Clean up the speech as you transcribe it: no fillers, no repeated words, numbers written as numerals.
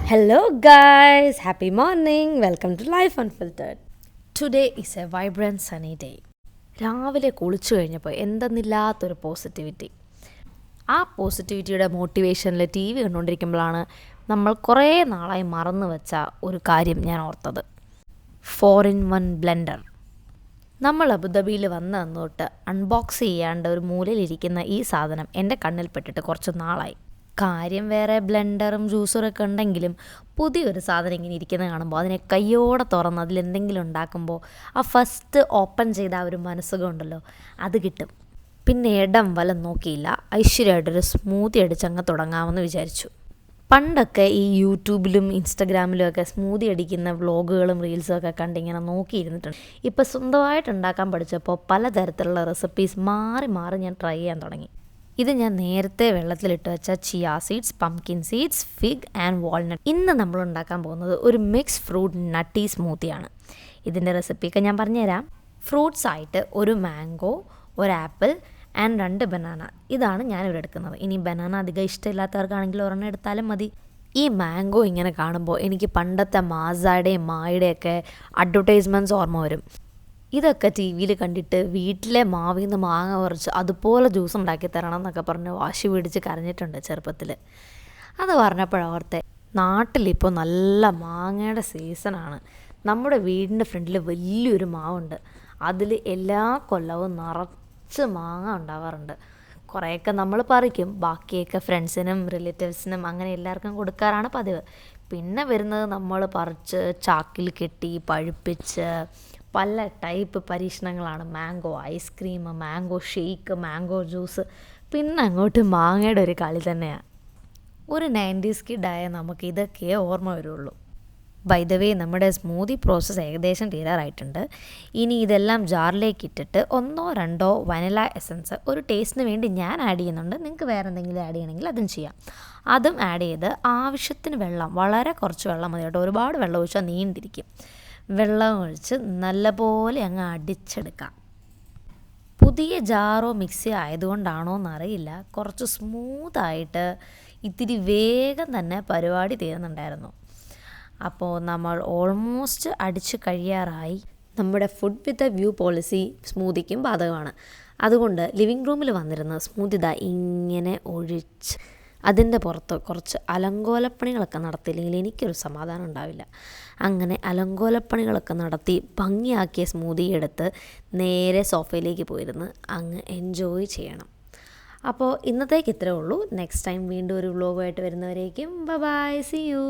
Hello, guys. Happy morning. Welcome to Life Unfiltered. Today is a vibrant sunny day. രാവിലെ കുളിച്ചു കഴിഞ്ഞപ്പോൾ എന്തെന്നില്ലാത്തൊരു positivity. ആ പോസിറ്റിവിറ്റിയുടെ മോട്ടിവേഷനിൽ T V കണ്ടുകൊണ്ടിരിക്കുമ്പോഴാണ് നമ്മൾ കുറേ നാളായി മറന്നു വെച്ച ഒരു കാര്യം ഞാൻ ഓർത്തത്. 4-in-1 blender. നമ്മൾ അബുദാബിയിൽ വന്ന അന്ന് തൊട്ട് അൺബോക്സ് ചെയ്യാണ്ട് ഒരു മൂലയിലിരിക്കുന്ന ഈ സാധനം എൻ്റെ കണ്ണിൽപ്പെട്ടിട്ട് കുറച്ച് നാളായി. കാര്യം വേറെ ബ്ലെൻഡറും ജ്യൂസറൊക്കെ ഉണ്ടെങ്കിലും പുതിയൊരു സാധനം ഇങ്ങനെ ഇരിക്കുന്നത് കാണുമ്പോൾ അതിനെ കയ്യോടെ തുറന്ന് അതിലെന്തെങ്കിലും ഉണ്ടാക്കുമ്പോൾ ആ ഫസ്റ്റ് ഓപ്പൺ ചെയ്ത ആ ഒരു മനസ്സുഖം ഉണ്ടല്ലോ, അത് കിട്ടും. പിന്നെ ഇടം വലം നോക്കിയില്ല, ഐശ്വര്യമായിട്ടൊരു സ്മൂത്തി അടിച്ചങ്ങ് തുടങ്ങാമെന്ന് വിചാരിച്ചു. പണ്ടൊക്കെ ഈ യൂട്യൂബിലും ഇൻസ്റ്റഗ്രാമിലും ഒക്കെ സ്മൂത്തി അടിക്കുന്ന വ്ളോഗുകളും റീൽസും ഒക്കെ കണ്ടിങ്ങനെ നോക്കിയിരുന്നിട്ടുണ്ട്. ഇപ്പോൾ സ്വന്തമായിട്ട് ഉണ്ടാക്കാൻ പഠിച്ചപ്പോൾ പലതരത്തിലുള്ള റെസിപ്പീസ് മാറി മാറി ഞാൻ ട്രൈ ചെയ്യാൻ തുടങ്ങി. ഇത് ഞാൻ നേരത്തെ വെള്ളത്തിലിട്ട് വെച്ച chia seeds, pumpkin seeds, fig and walnut. ഇന്ന് നമ്മൾ ഉണ്ടാക്കാൻ പോകുന്നത് ഒരു മിക്സ് ഫ്രൂട്ട് നട്ടി സ്മൂത്തിയാണ്. ഇതിൻ്റെ റെസിപ്പിയൊക്കെ ഞാൻ പറഞ്ഞുതരാം. ഫ്രൂട്ട്സ് ആയിട്ട് ഒരു മാംഗോ, ഒരു ആപ്പിൾ ആൻഡ് 2 ബനാന. ഇതാണ് ഞാനിവിടെ എടുക്കുന്നത്. ഇനി ബനാന അധികം ഇഷ്ടമില്ലാത്തവർക്കാണെങ്കിൽ ഒരെണ്ണം എടുത്താലും മതി. ഈ മാംഗോ ഇങ്ങനെ കാണുമ്പോൾ എനിക്ക് പണ്ടത്തെ മാസയുടെയും മായുടെയൊക്കെ അഡ്വർടൈസ്മെൻറ്റ്സ് ഓർമ്മ വരും. ഇതൊക്കെ ടി വിയിൽ കണ്ടിട്ട് വീട്ടിലെ മാവിൽ നിന്ന് മാങ്ങ പറിച്ച് അതുപോലെ ജ്യൂസ് ഉണ്ടാക്കി തരണം എന്നൊക്കെ പറഞ്ഞ് വാശി പിടിച്ച് കരഞ്ഞിട്ടുണ്ട് ചെറുപ്പത്തിൽ. അത് പറഞ്ഞപ്പോഴോർത്തെ, നാട്ടിലിപ്പോൾ നല്ല മാങ്ങയുടെ സീസണാണ്. നമ്മുടെ വീടിൻ്റെ ഫ്രണ്ടിൽ വലിയൊരു മാവുണ്ട്. അതിൽ എല്ലാ കൊല്ലവും നിറച്ച് മാങ്ങ ഉണ്ടാവാറുണ്ട്. കുറേയൊക്കെ നമ്മൾ പറിക്കും, ബാക്കിയൊക്കെ ഫ്രണ്ട്സിനും റിലേറ്റീവ്സിനും അങ്ങനെ എല്ലാവർക്കും കൊടുക്കാറാണ് പതിവ്. പിന്നെ വരുന്നത് നമ്മൾ പറിച്ച് ചാക്കിൽ കെട്ടി പഴുപ്പിച്ച് പല ടൈപ്പ് പരീക്ഷണങ്ങളാണ്. Mango ice cream, mango shake, mango juice, പിന്നെ അങ്ങോട്ട് മാങ്ങയുടെ ഒരു കളി തന്നെയാണ്. ഒരു 90s കിഡായ നമുക്ക് ഇതൊക്കെ ഓർമ്മ വരുള്ളൂ. ബൈ ദ വേ, നമ്മുടെ സ്മൂത്തി പ്രോസസ്സ് ഏകദേശം തീരാറായിട്ടുണ്ട്. ഇനി ഇതെല്ലാം ജാറിലേക്ക് ഇട്ടിട്ട് 1-2 വനില എസൻസ് ഒരു ടേസ്റ്റിന് വേണ്ടി ഞാൻ ആഡ് ചെയ്യുന്നുണ്ട്. നിങ്ങൾക്ക് വേറെ എന്തെങ്കിലും ആഡ് ചെയ്യണമെങ്കിൽ അതും ചെയ്യാം. അതും ആഡ് ചെയ്ത് ആവശ്യത്തിന് വെള്ളം, വളരെ കുറച്ച് വെള്ളം മതി കേട്ടോ, ഒരുപാട് വെള്ളം ഒഴിച്ചാൽ നീണ്ടിരിക്കും. വെള്ളം ഒഴിച്ച് നല്ലപോലെ അങ്ങ് അടിച്ചെടുക്കാം. പുതിയ ജാറോ മിക്സി ആയതുകൊണ്ടാണോ എന്നറിയില്ല, കുറച്ച് സ്മൂത്തായിട്ട് ഇത്തിരി വേഗം തന്നെ പരിപാടി തീരുന്നുണ്ടായിരുന്നു. അപ്പോൾ നമ്മൾ ഓൾമോസ്റ്റ് അടിച്ച് കഴിയാറായി. നമ്മുടെ food with a view policy സ്മൂത്തിക്കും ബാധകമാണ്. അതുകൊണ്ട് ലിവിങ് റൂമിൽ വന്നിരുന്ന സ്മൂത്തി ഇങ്ങനെ ഒഴിച്ച് അതിൻ്റെ പുറത്ത് കുറച്ച് അലങ്കോലപ്പണികളൊക്കെ നടത്തിയില്ലെങ്കിൽ എനിക്കൊരു സമാധാനം ഉണ്ടാവില്ല. അങ്ങനെ അലങ്കോലപ്പണികളൊക്കെ നടത്തി ഭംഗിയാക്കിയ സ്മൂത്തി എടുത്ത് നേരെ സോഫയിലേക്ക് പോയിരുന്ന് അങ്ങ് എൻജോയ് ചെയ്യണം. അപ്പോൾ ഇന്നത്തേക്ക് ഇത്രയേ ഉള്ളൂ. നെക്സ്റ്റ് ടൈം വീണ്ടും ഒരു വ്ലോഗുമായിട്ട് വരുന്നവരേക്കും ബൈ, സീ യു.